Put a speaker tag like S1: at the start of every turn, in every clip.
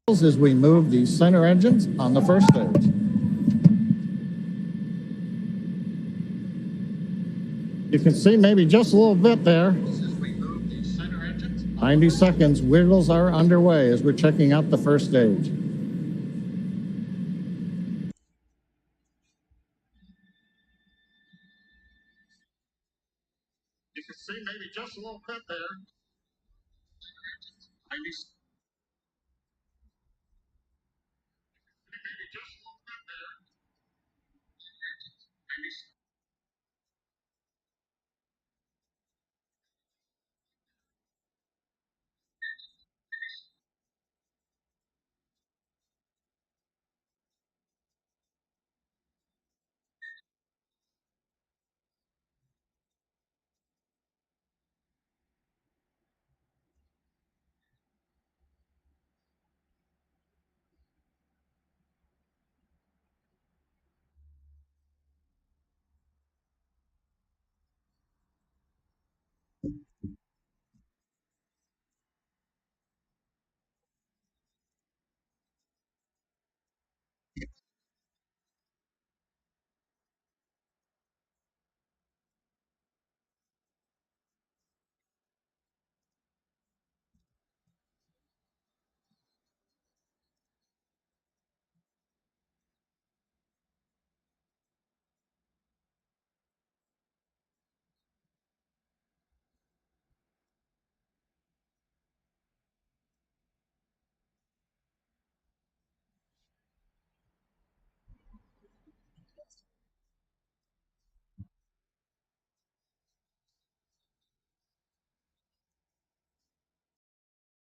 S1: as we move the center engines on the first stage. You can see maybe just a little bit there. 90 seconds, wiggles are underway as we're checking out the first stage. You can see maybe just a little bit there. 90 seconds.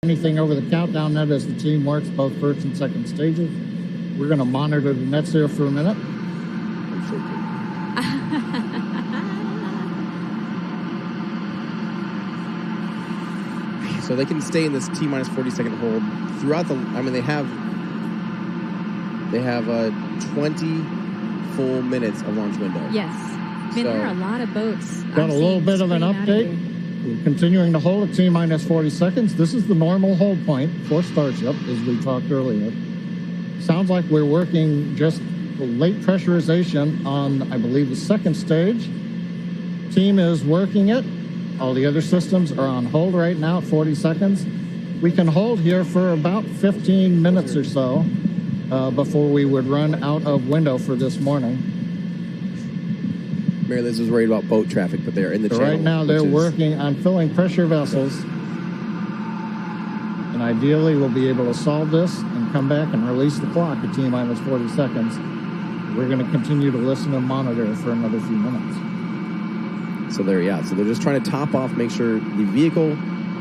S1: Anything over the countdown net as the team works both first and second stages. We're going to monitor the nets here for a minute.
S2: So they can stay in this T-minus 40-second hold throughout the. I mean, they have 20 full minutes of launch window.
S3: Yes. I mean, there are a lot of boats.
S1: Got a little bit of an update. We're continuing to hold at T-minus 40 seconds. This is the normal hold point for Starship, as we talked earlier. Sounds like we're working just late pressurization on, I believe, the second stage. Team is working it. All the other systems are on hold right now at 40 seconds. We can hold here for about 15 minutes or so before we would run out of window for this morning.
S2: Mary Liz was worried about boat traffic, but they're in the channel.
S1: Right now, they're working on filling pressure vessels. And ideally, we'll be able to solve this and come back and release the clock at T-minus 40 seconds. We're going to continue to listen and monitor for another few minutes.
S2: So so they're just trying to top off, make sure the vehicle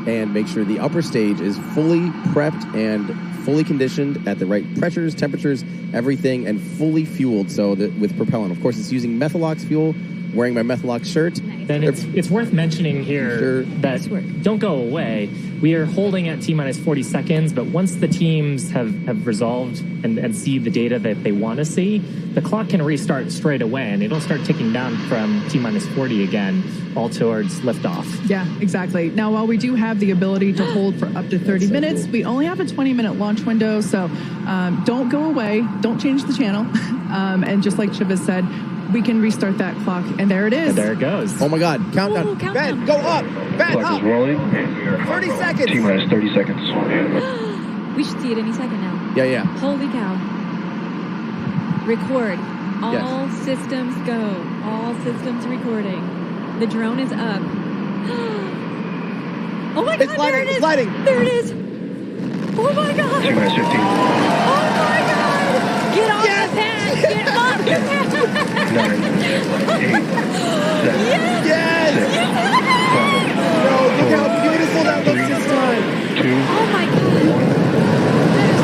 S2: and make sure the upper stage is fully prepped and fully conditioned at the right pressures, temperatures, everything, and fully fueled. So that with propellant, of course, it's using Methalox fuel. Wearing my Methalox shirt.
S4: Then it's worth mentioning here that don't go away. We are holding at T-minus 40 seconds, but once the teams have resolved and see the data that they want to see, the clock can restart straight away, and it'll start ticking down from T-minus 40 again, all towards liftoff.
S5: Yeah, exactly. Now, while we do have the ability to hold for up to 30 minutes, we only have a 20-minute launch window, so don't go away. Don't change the channel. And just like Shiva said, we can restart that clock, and there it is.
S4: And there it goes.
S2: Oh my God! Countdown.
S3: Ooh, countdown.
S2: Ben, go up. Ben,
S6: Clock
S2: up.
S6: is rolling.
S2: 30 seconds.
S6: T-minus 30 seconds.
S3: We should see it any second now.
S2: Yeah.
S3: Holy cow. Record. All systems go. All systems recording. The drone is up. Oh my God,
S2: It's sliding,
S3: there it is.
S2: it's sliding.
S3: There it is. Oh my God.
S6: T-minus 15.
S3: Oh my God. Get off the pad. Get off the pad.
S6: 9, 8, 7,
S2: Yes.
S6: 6, 5,
S2: Bro, look how beautiful that looks this time.
S6: 2,
S3: Oh my God.
S6: 1.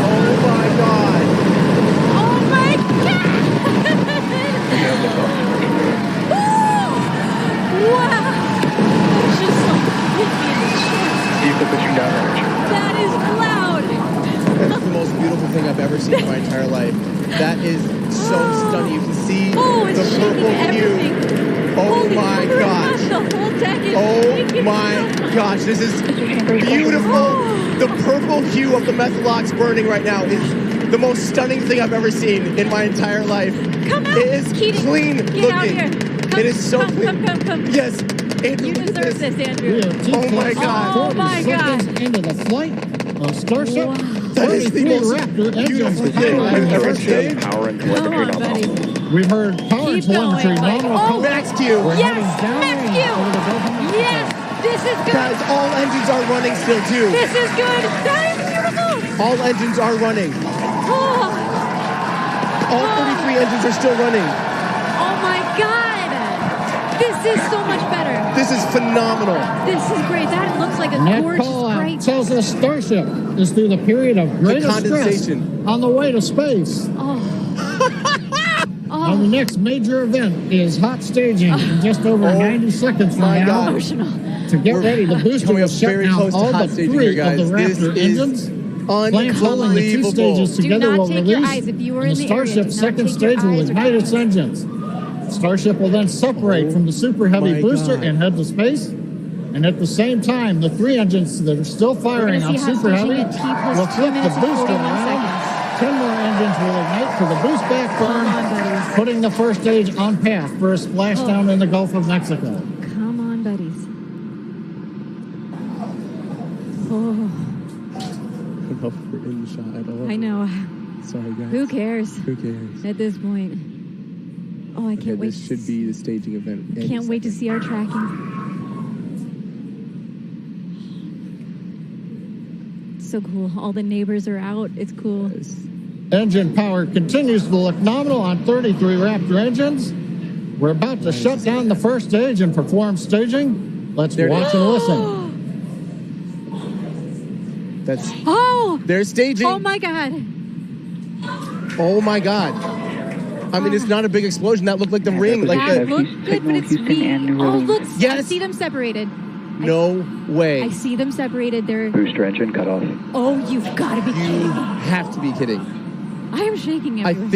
S2: Oh my God.
S3: Oh my God.
S6: We have the clock.
S3: Wow. It's just like hit me in the chest.
S6: Vehicle pitching down range.
S3: That is loud.
S2: That's the most beautiful thing I've ever seen in my entire life. That is so stunning. You can see
S3: Oh, it's
S2: the
S3: shaking
S2: purple hue.
S3: everything.
S2: Oh my gosh.
S3: The whole deck is
S2: Oh my gosh, this is beautiful. The purple hue of the Methalox burning right now is the most stunning thing I've ever seen in my entire life.
S3: Come out.
S2: It is
S3: Keating,
S2: clean
S3: get
S2: looking.
S3: out here. Come,
S2: It is so
S3: come,
S2: clean.
S3: Come.
S2: Yes. Andrew,
S3: You
S2: look at
S3: deserve this, Andrew.
S1: We are
S2: Oh my God.
S3: Oh my
S1: 40 seconds
S3: God.
S1: into the flight of Starship.
S3: Wow.
S2: That is the
S1: 33
S2: most
S1: Raptor
S2: beautiful
S1: engines
S2: thing
S1: firing
S2: I've ever
S1: first
S2: seen.
S1: stage.
S6: Power and
S3: Come
S6: telemetry
S3: on, buddy.
S6: nominal.
S1: We've heard power
S3: Keep
S1: telemetry
S3: going, Mike.
S1: nominal.
S3: Oh,
S2: Max Q.
S1: We're
S3: Yes,
S1: heading down
S3: Max
S1: range
S3: Q.
S1: over the Gulf of Mexico.
S3: Yes, this is good.
S2: Guys, all engines are running still too.
S3: This is good. That is beautiful.
S2: All engines are running.
S3: Oh,
S2: All 33 engines are still running.
S3: oh my God. This is so much better.
S2: This is phenomenal.
S3: This is great. That looks like a
S1: And that
S3: gorgeous,
S1: call out
S3: bright.
S1: tells us Starship is through the period of greatest stress
S2: condensation.
S1: on the way to space.
S3: Oh.
S1: And the next major event is hot staging in just over 90 seconds from
S2: my
S1: now.
S2: God.
S3: Emotional.
S1: To get ready, the booster
S2: coming
S1: will
S2: up
S1: shut
S2: very
S1: down
S2: close to
S1: all
S2: hot
S1: but
S2: staging
S1: 3
S2: here, guys.
S1: of the
S2: This
S1: Raptor
S2: is
S1: engines. Plants rolling the 2
S2: unbelievable.
S1: stages
S3: Do
S1: together
S3: not
S1: will
S3: take your
S1: release,
S3: eyes if you were
S1: and
S3: in
S1: the
S3: the area.
S1: Starship's
S3: Do not
S1: second
S3: take your
S1: stage will
S3: eyes or
S1: ignite its
S3: cameras.
S1: engines. Starship will then separate from the Super Heavy
S2: my
S1: booster
S2: God.
S1: and head to space. And at the same time, the 3 engines that are still firing
S3: We're
S1: on
S3: gonna see hot
S1: Super
S3: staging
S1: Heavy
S3: at T plus
S1: will
S3: 2
S1: flip the
S3: minutes and
S1: booster
S3: 41
S1: around.
S3: seconds.
S1: 10 more engines will ignite for the boost back
S3: Come on,
S1: burn,
S3: buddies.
S1: putting the first stage on path for a splashdown in the Gulf of Mexico.
S3: Come on, buddies. Oh,
S2: I hope we're in the shot at all.
S3: I know.
S2: Sorry, guys.
S3: Who cares
S2: Who cares?
S3: at this point? Oh, I
S2: Okay,
S3: can't wait.
S2: this should be the staging event.
S3: I can't wait to see our tracking. So cool. All the neighbors are out. It's cool.
S1: Engine power continues to look nominal on 33 Raptor engines. We're about to shut down the first stage and perform staging. Let's
S2: There it
S1: watch
S2: is.
S1: and listen.
S2: That's
S3: Oh!
S2: they're staging.
S3: Oh my God!
S2: Oh my God. I mean, it's not a big explosion. That looked like the ring. Like
S3: That
S2: the,
S3: looked good, but it's me. Oh, look! I
S2: Yes.
S3: see them separated.
S2: no way.
S3: I see them separated. They're.
S6: Booster engine cut off.
S3: Oh, you've got to be kidding
S2: You
S3: me!
S2: have to be kidding.
S3: I am shaking
S2: I
S3: everywhere.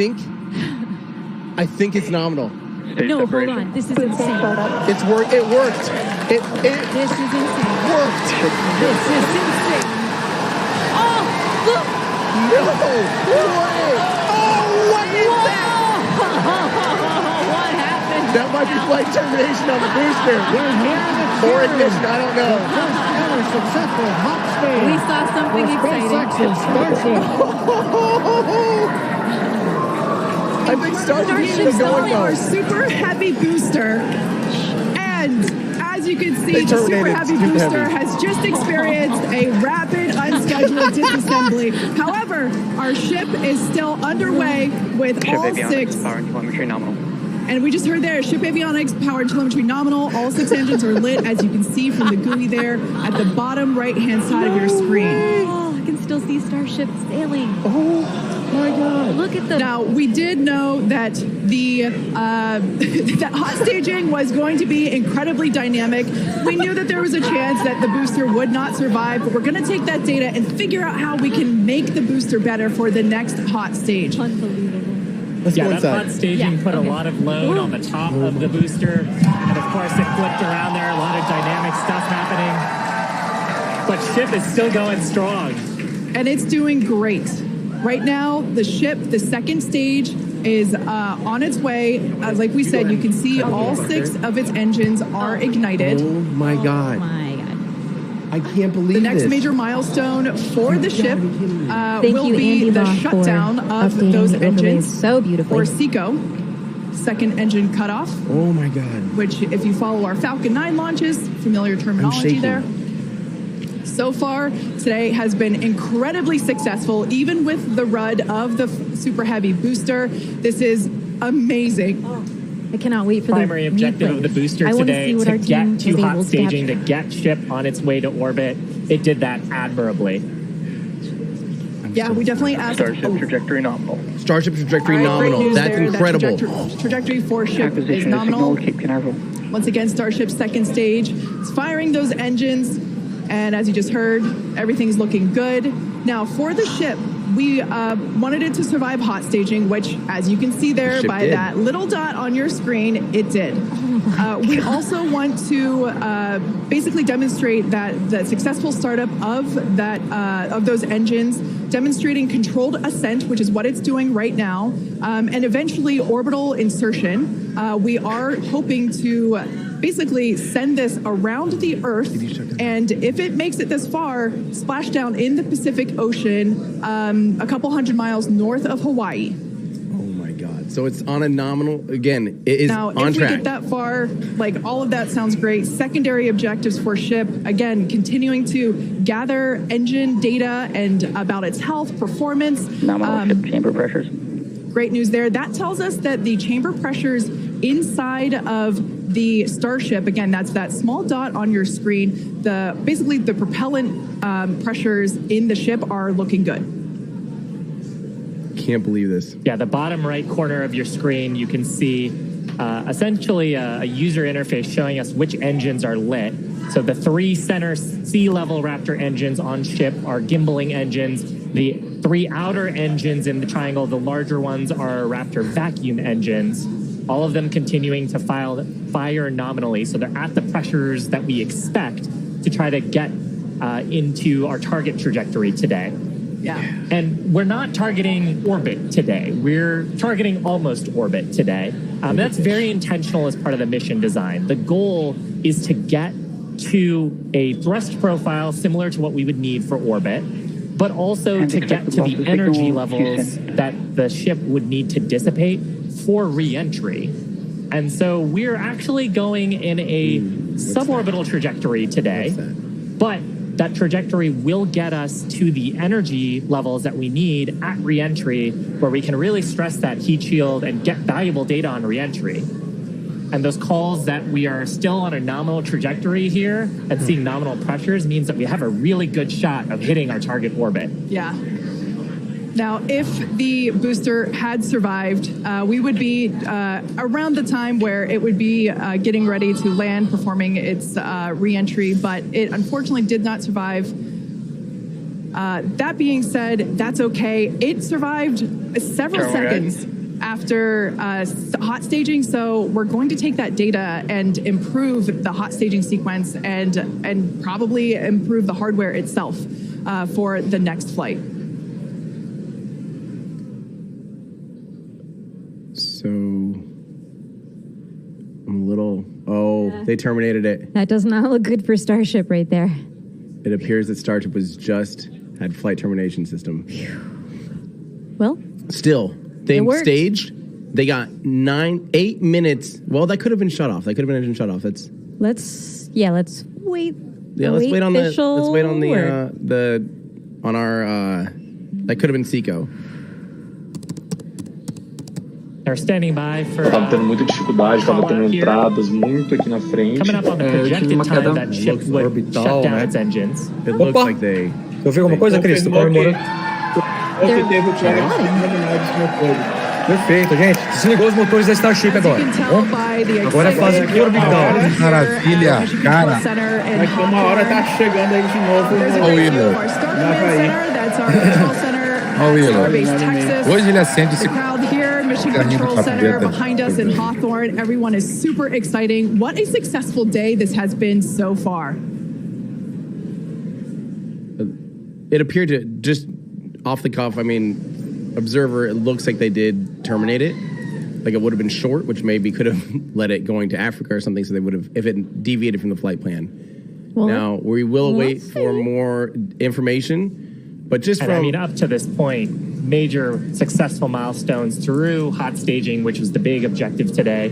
S2: think it's nominal.
S6: Stage
S3: No, hold
S6: separation.
S3: on. This is insane.
S2: It worked. It
S3: This is insane.
S2: worked.
S3: This is insane. Oh, look!
S2: No way. Oh, what is that?
S3: What happened?
S2: That might be flight termination on the booster. Or ignition. I don't know.
S1: First ever successful hot stage.
S3: We saw something
S1: for
S3: exciting.
S1: SpaceX's Starship.
S2: I think Starship's still
S5: Starship's
S2: going
S5: our
S2: though.
S5: super heavy booster. And as you can see,
S2: They
S5: the super
S2: terminated
S5: heavy
S2: Super
S5: booster
S2: Heavy.
S5: has just experienced a rapid, unscheduled disassembly. However, our ship is still underway with
S6: Ship
S5: all
S6: avionics,
S5: 6.
S6: power and telemetry nominal.
S5: And we just heard there, ship avionics, power and telemetry nominal. All 6 engines are lit, as you can see from the GUI there at the bottom right-hand side of your screen.
S3: Oh, I can still see Starship sailing.
S2: Oh my God.
S3: Look at the.
S5: Now, we did know that the that hot staging was going to be incredibly dynamic. We knew that there was a chance that the booster would not survive, but we're going to take that data and figure out how we can make the booster better for the next hot stage.
S3: Unbelievable.
S2: Let's
S4: Yeah,
S2: go
S4: that
S2: inside.
S4: hot staging
S3: Yeah,
S4: put
S3: okay.
S4: a lot of load on the top of the booster. And of course, it flipped around there. A lot of dynamic stuff happening. But ship is still going strong.
S5: And it's doing great. Right now, the ship, the second stage, is on its way. Like we said, you can see all 6 of its engines are ignited.
S2: Oh my God.
S3: My God.
S2: I can't believe
S5: The next
S2: this.
S5: major milestone for the ship
S3: Thank
S5: will
S3: you,
S5: be
S3: Andy
S5: the
S3: Bach,
S5: shutdown
S3: for
S5: of
S3: updating
S5: those
S3: the overlays
S5: engines,
S3: so beautifully.
S5: or SECO, second engine cutoff,
S2: Oh my God.
S5: which if you follow our Falcon 9 launches, familiar terminology
S2: shaking.
S5: there. So far, today has been incredibly successful, even with the RUD of the Super Heavy booster. This is amazing.
S3: I cannot wait for
S4: Primary
S3: the
S4: objective of the
S3: replays.
S4: booster
S3: I want
S4: today
S3: see what
S4: to
S3: our team
S4: get to
S3: is
S4: hot
S3: able to
S4: staging, to
S3: capture.
S4: get ship on its way to orbit. It did that admirably.
S5: Yeah, we definitely asked.
S6: Starship trajectory nominal.
S2: Starship trajectory
S5: All right, great
S2: nominal.
S5: news
S2: That's
S5: there. That
S2: incredible.
S5: trajectory for ship is
S6: Acquisition is
S5: nominal.
S6: signal. Keep interval.
S5: Once again, Starship's second stage is firing those engines. And as you just heard, everything's looking good. Now, for the ship, we wanted it to survive hot staging, which, as you can see there by that little dot on your screen, it did. We also want to basically demonstrate that the successful startup of those engines, demonstrating controlled ascent, which is what it's doing right now, and eventually orbital insertion. We are hoping to basically send this around the Earth, and if it makes it this far, splash down in the Pacific Ocean, a couple hundred miles north of Hawaii.
S2: Oh my God! So it's on a nominal. Again, it is
S5: now,
S2: on track.
S5: If we get that far, like all of that sounds great. Secondary objectives for ship, again, continuing to gather engine data and about its health, performance.
S6: Nominal ship chamber pressures.
S5: Great news there. That tells us that the chamber pressures inside of the Starship, again, that's that small dot on your screen, basically the propellant pressures in the ship are looking good.
S2: Can't believe this.
S4: Yeah, the bottom right corner of your screen, you can see essentially a user interface showing us which engines are lit. So the 3 center sea level Raptor engines on ship are gimbaling engines. The 3 outer engines in the triangle, the larger ones, are Raptor vacuum engines. All of them continuing to fire nominally. So they're at the pressures that we expect to try to get into our target trajectory today.
S5: Yeah.
S4: And we're not targeting orbit today. We're targeting almost orbit today. That's very intentional as part of the mission design. The goal is to get to a thrust profile similar to what we would need for orbit, but also to get to the energy levels that the ship would need to dissipate for re-entry. And so we're actually going in a suborbital trajectory today, but that trajectory will get us to the energy levels that we need at re-entry, where we can really stress that heat shield and get valuable data on re-entry. And those calls that we are still on a nominal trajectory here and seeing nominal pressures means that we have a really good shot of hitting our target orbit.
S5: Yeah. Now, if the booster had survived, we would be around the time where it would be getting ready to land, performing its re-entry, but it unfortunately did not survive. That being said, that's okay. It survived several seconds after hot staging, so we're going to take that data and improve the hot staging sequence and probably improve the hardware itself for the next flight.
S2: So I'm a little... Oh, yeah. They terminated it.
S7: That does not look good for Starship right there.
S2: It appears that Starship had flight termination system.
S7: Well,
S2: still, they staged. They got 8 minutes. Well, that could have been shut off. That could have been engine shut off.
S7: let's wait.
S2: Yeah, let's wait on that could have been Seco.
S4: They're standing by for.
S8: Tava tendo muita dificuldade, tava tendo entradas muito aqui na frente.
S4: Coming up on the projected time that ship would shut down its engines.
S2: It looks like they.
S9: Eu vi alguma coisa, Cris? Perfeito, gente. Desligou os motores da Starship agora. Agora é a fase orbital.
S10: Maravilha, cara.
S8: Daqui uma hora tá chegando aí de novo.
S10: Olha o Wheeler. Olha o Wheeler. Hoje ele acende esse
S5: Mission Control Center behind us in Hawthorne. Everyone is super exciting. What a successful day this has been so far.
S2: It appeared to, just off the cuff, I mean, observer, it looks like they did terminate it. Like it would have been short, which maybe could have let it going to Africa or something, so they would have, if it deviated from the flight plan. Well, now, we will wait for more information, but just
S4: I mean, up to this point, major successful milestones through hot staging, which was the big objective today.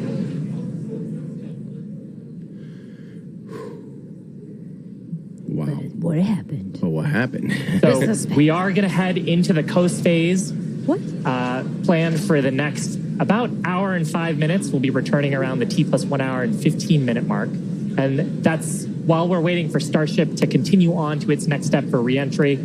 S2: Wow.
S7: What happened?
S2: Oh, what happened?
S4: So we are going to head into the coast phase.
S7: What?
S4: Planned for the next about hour and 5 minutes. We'll be returning around the T+1 hour and 15-minute mark. And that's while we're waiting for Starship to continue on to its next step for re-entry.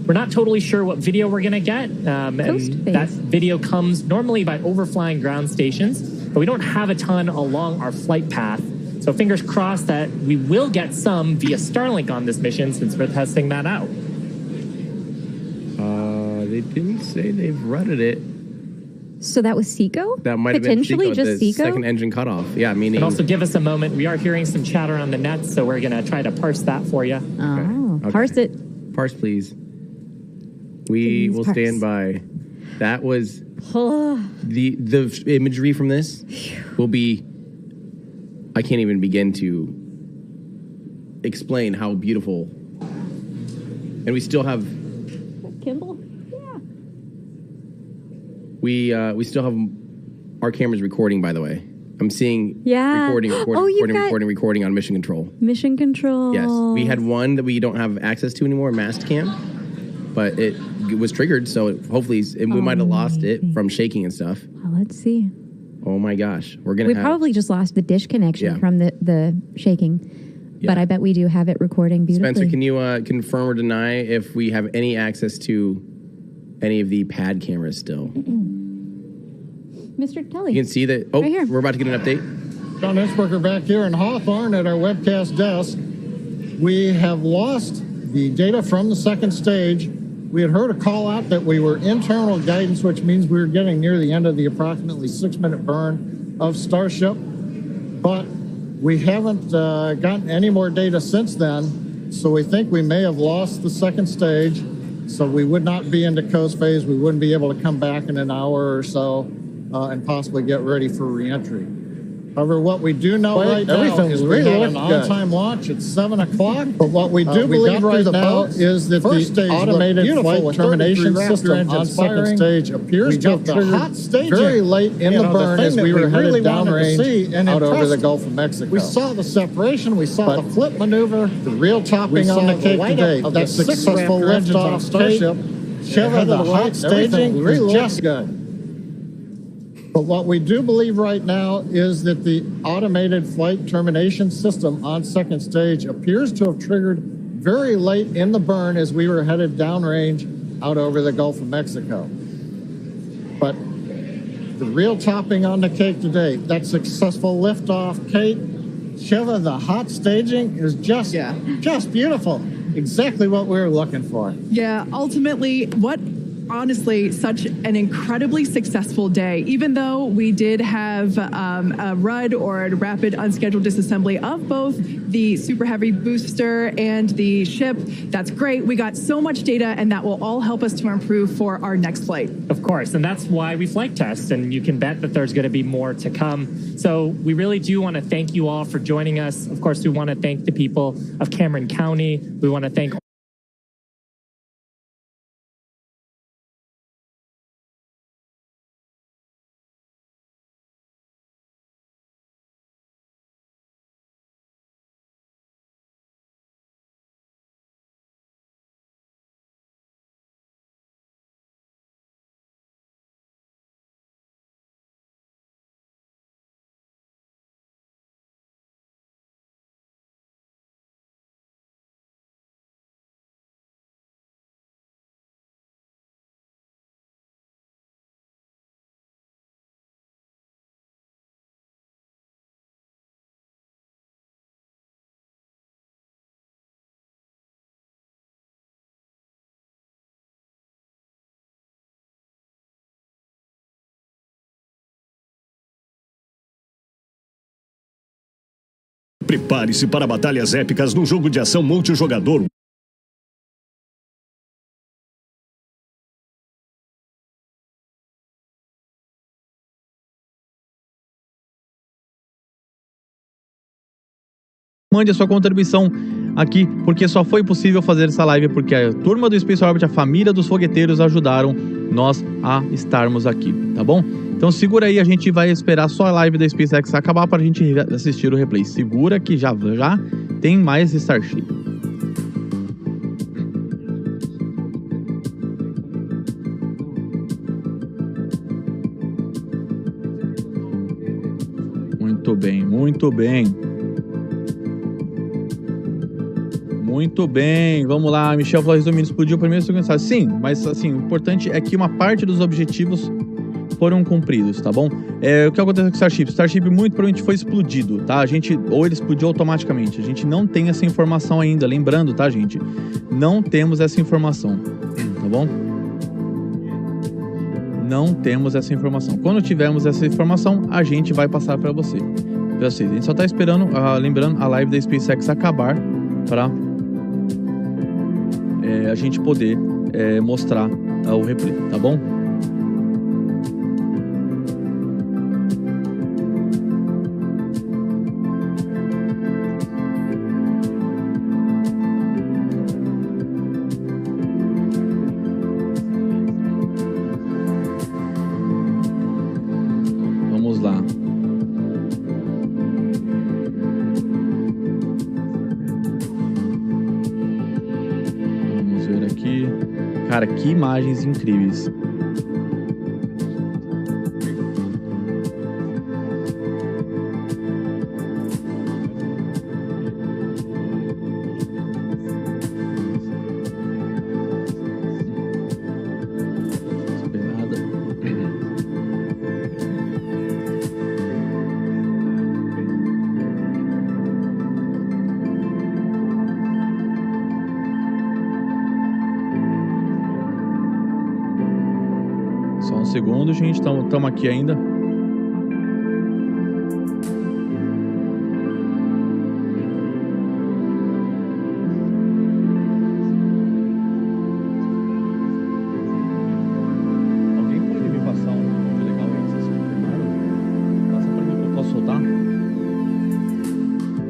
S4: We're not totally sure what video we're going to get. And that video comes normally by overflying ground stations, but we don't have a ton along our flight path. So fingers crossed that we will get some via Starlink on this mission since we're testing that out.
S2: They didn't say they've rutted it.
S7: So that was Seco?
S2: That might have been
S7: potentially
S2: Seco,
S7: just
S2: the
S7: Seco.
S2: second engine cutoff. Yeah, meaning.
S4: And also give us a moment. We are hearing some chatter on the net, so we're going to try to parse that for you.
S7: Oh,
S2: Okay.
S7: parse it.
S2: Parse, please. We will
S7: parse.
S2: stand by. That was
S7: Oh,
S2: the imagery from this will be. I can't even begin to explain how beautiful. And we still have.
S7: Kimball? Yeah.
S2: We still have our cameras recording. By the way, I'm seeing
S7: Yeah.
S2: recording on mission control.
S7: Mission control.
S2: Yes, we had one that we don't have access to anymore, mast cam, but it was triggered, so hopefully we might have lost it from shaking and stuff.
S7: Well, let's see.
S2: Oh my gosh, we're gonna.
S7: We probably just lost the dish connection from the shaking, but I bet we do have it recording beautifully.
S2: Spencer, can you confirm or deny if we have any access to any of the pad cameras still?
S7: Mr. Tully.
S2: You can see that. Oh,
S7: right here.
S2: We're about to get an update.
S1: John Innsbrucker back here in Hawthorne at our webcast desk. We have lost the data from the second stage. We had heard a call out that we were internal guidance, which means we were getting near the end of the approximately 6-minute burn of Starship. But we haven't gotten any more data since then. So we think we may have lost the second stage. So we would not be into coast phase. We wouldn't be able to come back in an hour or so and possibly get ready for reentry. However, what we do know right now is we had an on-time launch at 7 o'clock. But what we do believe right now is that the automated flight termination system on second stage appears to have triggered very late in the burn as we were headed downrange out over the Gulf of Mexico. We saw the separation. We saw the flip maneuver. The real topping on the cake today. That successful liftoff Starship. Shiva, the hot staging is just good. But what we do believe right now is that the automated flight termination system on second stage appears to have triggered very late in the burn as we were headed downrange out over the Gulf of Mexico. But the real topping on the cake today, that successful liftoff, Kate, Shiva, the hot staging is just beautiful. Exactly what we were looking for.
S5: Yeah, ultimately, honestly, such an incredibly successful day. Even though we did have a RUD or a rapid unscheduled disassembly of both the Super Heavy booster and the ship, that's great. We got so much data, and that will all help us to improve for our next flight.
S4: Of course, and that's why we flight test, and you can bet that there's going to be more to come. So we really do want to thank you all for joining us. Of course, we want to thank the people of Cameron County. We want to thank
S11: Prepare-se para batalhas épicas num jogo de ação multijogador.
S12: Mande a sua contribuição aqui, porque só foi possível fazer essa live porque a turma do Space Orbit, a família dos fogueteiros ajudaram nós a estarmos aqui, tá bom? Então segura aí, a gente vai esperar só a live da SpaceX acabar para a gente assistir o replay. Segura que já tem mais Starship. Muito bem, muito bem. Muito bem, vamos lá. Michel falou, resumindo, explodiu o primeiro e o segundo estágio. Sim, mas assim, o importante é que uma parte dos objetivos foram cumpridos, tá bom? O que aconteceu com o Starship? O Starship muito provavelmente foi explodido, tá? Ou ele explodiu automaticamente. A gente não tem essa informação ainda. Lembrando, tá, gente? Não temos essa informação, tá bom? não temos essa informação. Quando tivermos essa informação, a gente vai passar para você. A gente só tá esperando, lembrando, a live da SpaceX acabar para a gente poder mostrar o replay, tá bom? Vamos lá. Vamos ver aqui. Cara, que imagens incríveis. Só um segundo, gente. Estamos aqui ainda. Alguém pode me passar um vídeo legal aí que vocês filmaram? Passa pra mim que eu posso soltar?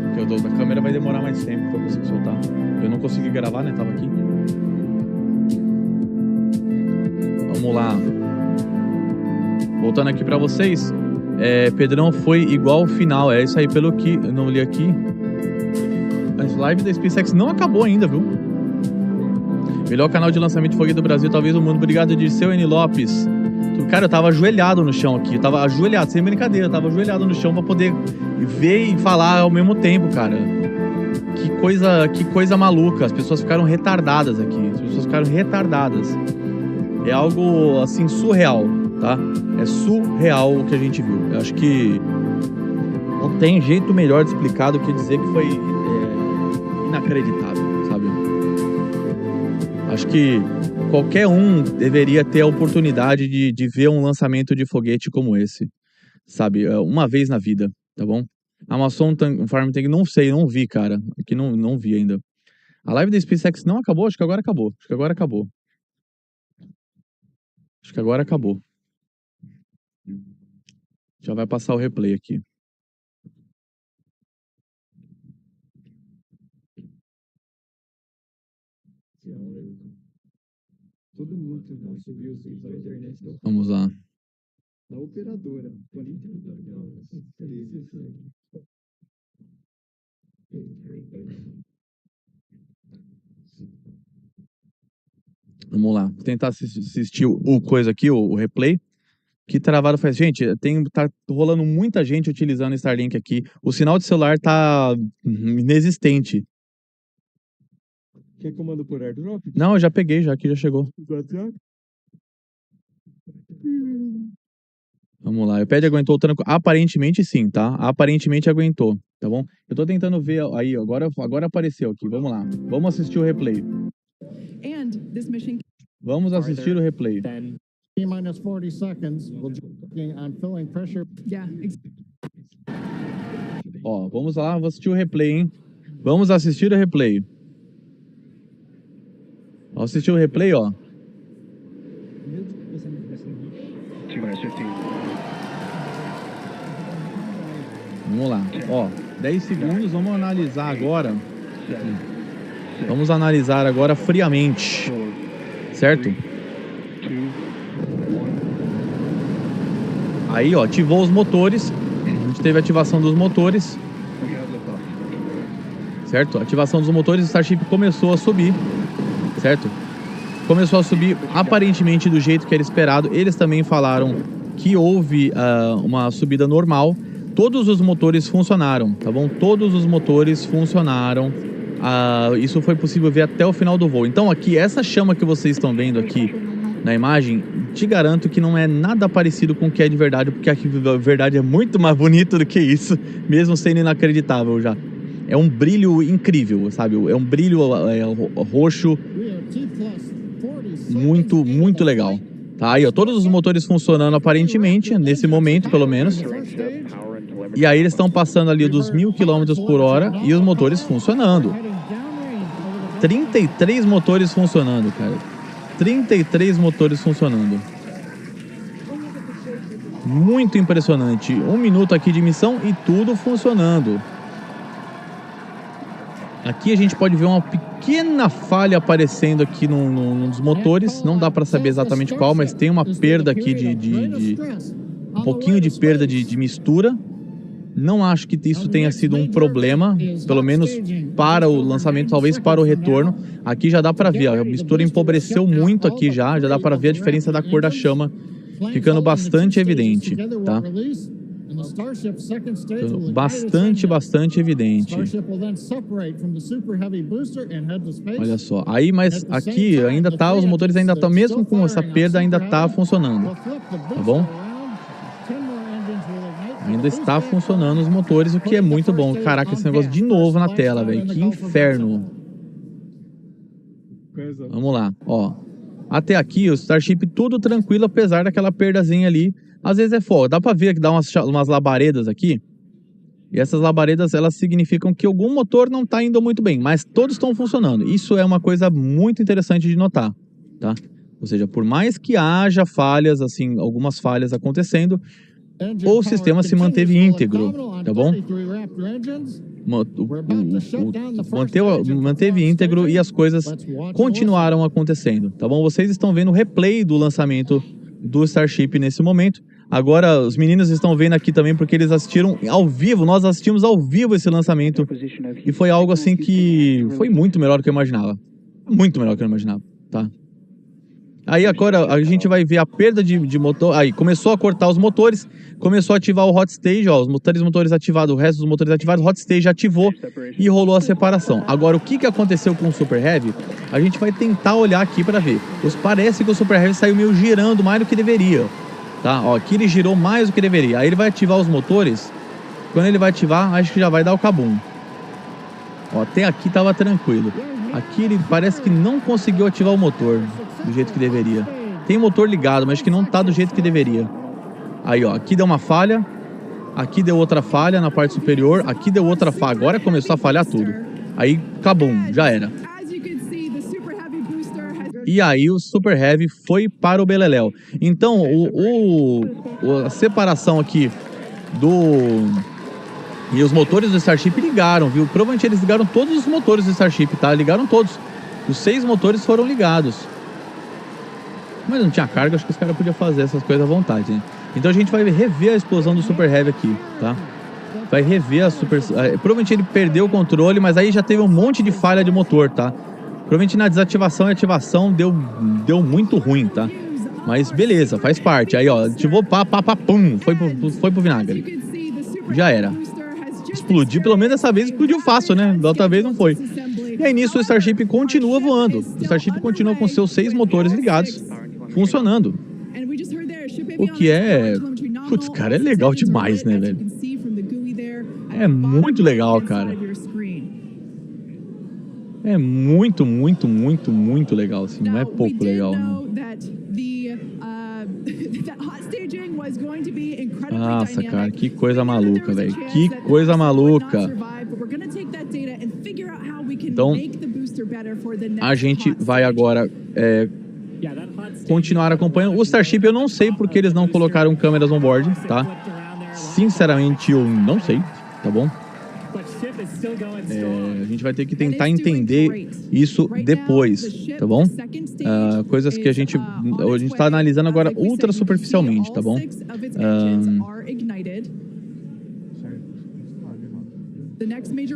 S12: Porque o da câmera vai demorar mais tempo pra eu conseguir soltar. Eu não consegui gravar, né? Tava aqui. Vamos lá. Voltando aqui pra vocês, Pedrão foi igual ao final, é isso aí, pelo que eu não li aqui. A live da SpaceX não acabou ainda, viu? Melhor canal de lançamento de foguete do Brasil, talvez do mundo. Obrigado, Dirceu N. Lopes. Cara, eu tava ajoelhado no chão aqui, eu tava ajoelhado, sem brincadeira, eu tava ajoelhado no chão pra poder ver e falar ao mesmo tempo, cara. Que coisa maluca, as pessoas ficaram retardadas aqui, É algo, assim, surreal, tá? É surreal o que a gente viu. Eu acho que não tem jeito melhor de explicar do que dizer que foi inacreditável, sabe? Acho que qualquer um deveria ter a oportunidade de ver um lançamento de foguete como esse, sabe? Uma vez na vida, tá bom? Amazon Farm Tank, não sei, não vi, cara. Aqui não vi ainda. A live da SpaceX não acabou? Acho que agora acabou. Acho que agora acabou. Já vai passar o replay aqui. Vamos lá.
S13: Da operadora.
S12: Vamos lá. Vou tentar assistir o coisa aqui, o replay. Que travado faz. Gente, tá rolando muita gente utilizando o Starlink aqui. O sinal de celular tá inexistente.
S13: Quer comando por airdrop?
S12: Não, eu já peguei, aqui já chegou. Vamos lá. O iPad aguentou o tranco. Aparentemente sim, tá? Aparentemente aguentou, tá bom? Eu tô tentando ver aí, agora apareceu aqui. Vamos lá. Vamos assistir o replay. Vamos assistir o replay.
S1: T-minus 40 seconds. We'll on filling pressure.
S12: Ó, vamos lá, vou assistir o replay, hein? Vamos assistir o replay. Vamos assistir o replay, ó. Vamos lá, ó, 10 segundos, vamos analisar agora. Vamos analisar agora friamente, certo? Aí, ó, ativou os motores. A gente teve a ativação dos motores. Certo? Ativação dos motores, o Starship começou a subir. Certo? Começou a subir aparentemente do jeito que era esperado. Eles também falaram que houve uma subida normal. Todos os motores funcionaram, tá bom? Todos os motores funcionaram. Isso foi possível ver até o final do voo. Então aqui, essa chama que vocês estão vendo aqui na imagem, te garanto que não é nada parecido com o que é de verdade, porque aqui de verdade é muito mais bonito do que isso, mesmo sendo inacreditável já. É um brilho incrível, sabe? É um brilho roxo muito legal, Tá aí, ó, todos os motores funcionando aparentemente, nesse momento pelo menos. E aí eles estão passando ali dos 1000 km por hora e os motores funcionando. 33 motores funcionando, cara. 33 motores funcionando. Muito impressionante. 1 minuto aqui de missão e tudo funcionando. Aqui a gente pode ver uma pequena falha aparecendo aqui num dos motores. Não dá para saber exatamente qual, mas tem uma perda aqui um pouquinho de perda de mistura. Não acho que isso tenha sido um problema, pelo menos para o lançamento, talvez para o retorno. Aqui já dá para ver, ó, a mistura empobreceu muito aqui já dá para ver a diferença da cor da chama, ficando bastante evidente, tá? Bastante evidente. Olha só, aí, mas aqui ainda tá, os motores ainda estão, mesmo com essa perda, ainda tá funcionando, tá bom? Ainda está funcionando os motores, o que é muito bom. Caraca, esse negócio de novo na tela, velho. Que inferno. Vamos lá, ó. Até aqui, o Starship tudo tranquilo, apesar daquela perdazinha ali. Às vezes é foda. Dá pra ver que dá umas labaredas aqui. E essas labaredas, elas significam que algum motor não tá indo muito bem. Mas todos estão funcionando. Isso é uma coisa muito interessante de notar, tá? Ou seja, por mais que haja falhas, assim, algumas falhas acontecendo, o sistema se manteve íntegro, tá bom? Manteve íntegro e as coisas continuaram acontecendo, tá bom? Vocês estão vendo o replay do lançamento do Starship nesse momento. Agora os meninos estão vendo aqui também porque eles assistiram ao vivo, nós assistimos ao vivo esse lançamento e foi algo assim que foi muito melhor do que eu imaginava. Muito melhor do que eu imaginava, tá? Aí agora a gente vai ver a perda de motor. Aí começou a cortar os motores, começou a ativar o hot stage, ó, os três motores ativados, o resto dos motores ativados, o hot stage ativou e rolou a separação. Agora o que aconteceu com o Super Heavy? A gente vai tentar olhar aqui para ver. Parece que o Super Heavy saiu meio girando mais do que deveria, tá? Ó, aqui ele girou mais do que deveria. Aí ele vai ativar os motores. Quando ele vai ativar, acho que já vai dar o cabum. Ó, até aqui tava tranquilo. Aqui ele parece que não conseguiu ativar o motor do jeito que deveria. Tem motor ligado, mas que não tá do jeito que deveria. Aí, ó, aqui deu uma falha. Aqui deu outra falha na parte superior. Aqui deu outra falha. Agora começou a falhar tudo. Aí, cabum, já era. E aí o Super Heavy foi para o beleléu. Então, a separação aqui E os motores do Starship ligaram, viu? Provavelmente eles ligaram todos os motores do Starship, tá? Ligaram todos. Os 6 motores foram ligados. Mas não tinha carga, acho que os caras podiam fazer essas coisas à vontade, né? Então a gente vai rever a explosão do Super Heavy aqui, tá? Vai rever a provavelmente ele perdeu o controle, mas aí já teve um monte de falha de motor, tá? Provavelmente na desativação e ativação deu muito ruim, tá? Mas beleza, faz parte. Aí, ó, ativou, pum, foi pro vinagre. Já era. Explodiu, pelo menos dessa vez explodiu fácil, né? Da outra vez não foi. E aí nisso o Starship continua voando. O Starship continua com seus 6 motores ligados, funcionando. O que é... Putz, cara, é legal demais, né, velho? É muito legal, cara. É muito, muito, muito, muito legal, assim. Não é pouco legal, não. Nossa, cara, que coisa maluca, velho. Que coisa maluca. Então, a gente vai agora continuar acompanhando. O Starship eu não sei porque eles não colocaram câmeras on board, tá? Sinceramente, eu não sei, tá bom? A gente vai ter que tentar entender isso depois, tá bom? Coisas que a gente tá analisando agora ultra superficialmente, tá bom?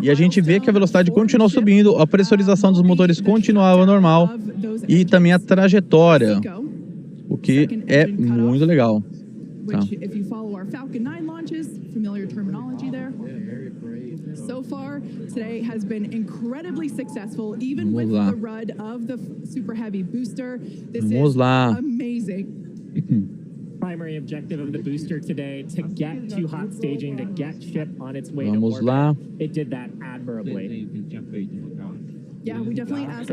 S12: E a gente vê que a velocidade continuou subindo, a pressurização dos motores continuava normal e também a trajetória, o que é muito legal. Tá? Vamos lá. Vamos lá.
S4: Primary objective of the booster today to get to hot staging, to get ship on its way to
S12: Vamos
S4: orbit.
S12: lá.
S4: It did that admirably.
S5: Yeah, we definitely asked.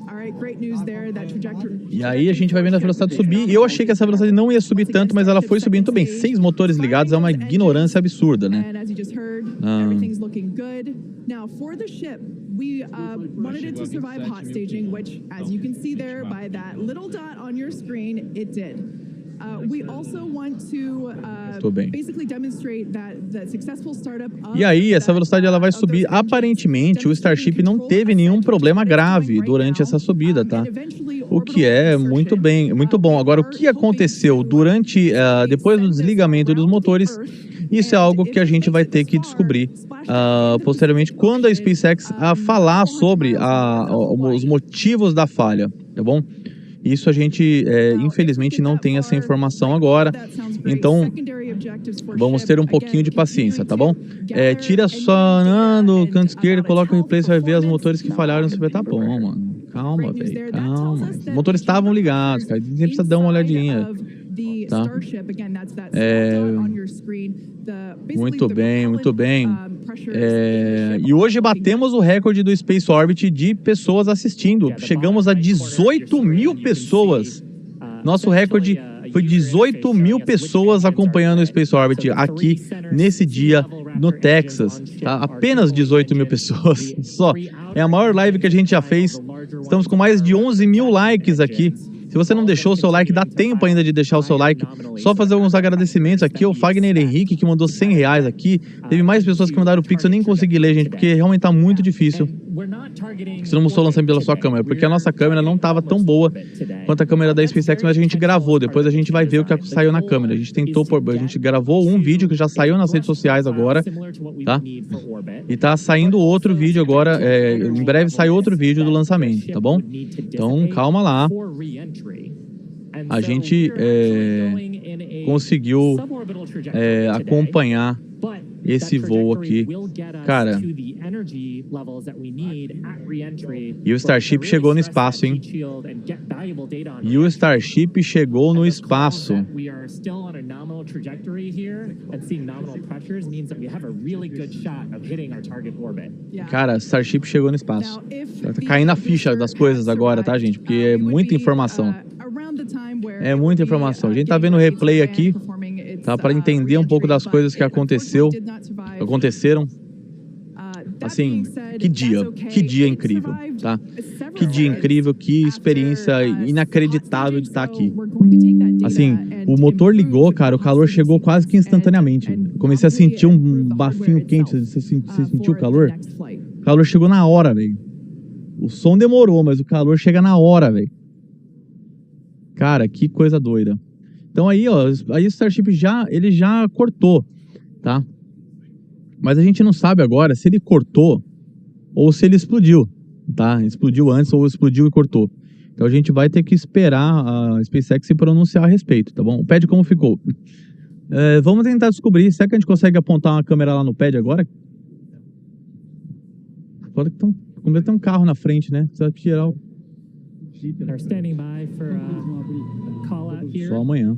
S5: All right, great news there. That trajectory.
S12: E aí a gente vai vendo a velocidade subir. E eu achei que essa velocidade não ia subir tanto, mas ela foi subindo bem. 6 motores ligados é uma ignorância absurda, né?
S5: Everything's looking good. Now, for the ship, we wanted it to survive hot staging, which, as you can see there by that little dot on your screen, it did. We also want to basically demonstrate that the successful startup of
S12: E aí, essa velocidade ela vai subir. Aparentemente, o Starship não teve nenhum problema grave durante essa subida, tá? O que é muito bom. Agora, o que aconteceu durante, depois do desligamento dos motores, isso é algo que a gente vai ter que descobrir posteriormente, quando a SpaceX falar sobre os motivos da falha, tá bom? Isso a gente, infelizmente, não tem essa informação agora. Então, vamos ter um pouquinho de paciência, tá bom? Tira só no canto esquerdo, coloca o replay, você vai ver os motores que falharam. Você vai tá bom, mano. Calma, velho, calma. Os motores estavam ligados, cara. A gente precisa dar uma olhadinha. Tá? Muito bem, muito bem. E hoje batemos o recorde do Space Orbit de pessoas assistindo. Chegamos a 18 mil pessoas. Nosso recorde foi 18 mil pessoas acompanhando o Space Orbit aqui nesse dia no Texas. Tá? Apenas 18 mil pessoas só. É a maior live que a gente já fez. Estamos com mais de 11 mil likes aqui. Se você não deixou o seu like, dá tempo ainda de deixar o seu like. Só fazer alguns agradecimentos aqui. O Fagner Henrique, que mandou R$100 aqui. Teve mais pessoas que mandaram o Pix, eu nem consegui ler, gente, porque realmente tá muito difícil. Você não mostrou o lançamento pela sua câmera, porque a nossa câmera não tava tão boa quanto a câmera da SpaceX, mas a gente gravou. Depois a gente vai ver o que saiu na câmera. A gente gravou um vídeo que já saiu nas redes sociais agora, tá? E tá saindo outro vídeo agora. Em breve sai outro vídeo do lançamento, tá bom? Então, calma lá. A gente conseguiu acompanhar esse voo aqui, cara. E o Starship chegou no espaço, hein? E o Starship chegou no espaço. Cara, Starship chegou no espaço. Tá caindo a ficha das coisas agora, tá, gente? Porque é muita informação. É muita informação. A gente tá vendo o replay aqui, tá? Para entender um pouco das coisas que aconteceram. Assim, que dia incrível, tá? Que dia incrível, que experiência inacreditável de estar aqui. Assim, o motor ligou, cara, o calor chegou quase que instantaneamente. Eu comecei a sentir um bafinho quente. Você sentiu o calor? O calor chegou na hora, velho. O som demorou, mas o calor chega na hora, velho. Cara, que coisa doida. Então aí, ó, aí o Starship ele já cortou, tá? Mas a gente não sabe agora se ele cortou ou se ele explodiu, tá? Explodiu antes ou explodiu e cortou. Então a gente vai ter que esperar a SpaceX se pronunciar a respeito, tá bom? O pad como ficou? Vamos tentar descobrir. Será que a gente consegue apontar uma câmera lá no pad agora? Fora que tem um carro na frente, né? Precisa tirar o... Só amanhã.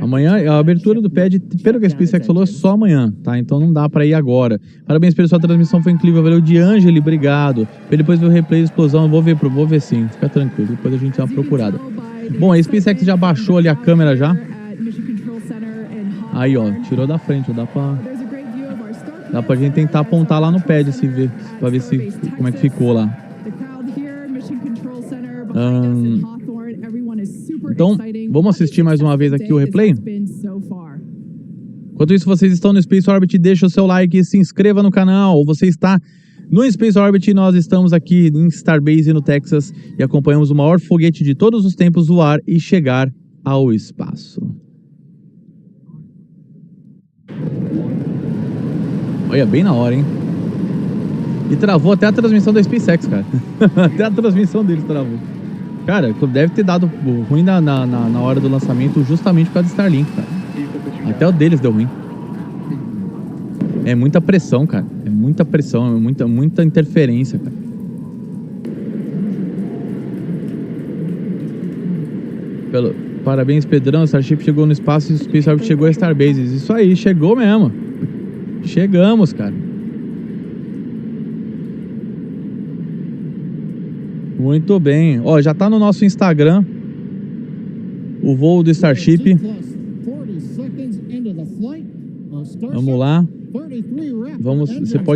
S12: Amanhã, a abertura do pad, pelo que a SpaceX falou, é só amanhã, tá? Então não dá pra ir agora. Parabéns pela sua transmissão, foi incrível. Valeu, de Angeli, obrigado. Depois do replay da explosão, eu vou ver sim, fica tranquilo. Depois a gente dá uma procurada. Bom, a SpaceX já baixou ali a câmera já. Aí, ó, tirou da frente, dá pra gente tentar apontar lá no pad, pra ver como é que ficou lá. Então, vamos assistir mais uma vez aqui o replay? Enquanto isso, vocês estão no Space Orbit, deixa o seu like e se inscreva no canal. Você está no Space Orbit e nós estamos aqui em Starbase, no Texas, e acompanhamos o maior foguete de todos os tempos voar e chegar ao espaço. Olha, bem na hora, hein? E travou até a transmissão da SpaceX, cara. Até a transmissão deles travou. Cara, deve ter dado ruim na hora do lançamento justamente por causa do Starlink, cara. Até o deles deu ruim. É muita pressão, cara. É muita pressão, é muita interferência, cara. Parabéns, Pedrão. O Starship chegou no espaço e o Space Orbit chegou a Starbase. Isso aí, chegou mesmo. Chegamos, cara. Muito bem. Ó, já tá no nosso Instagram o voo do Starship. Vamos lá. Vamos, você pode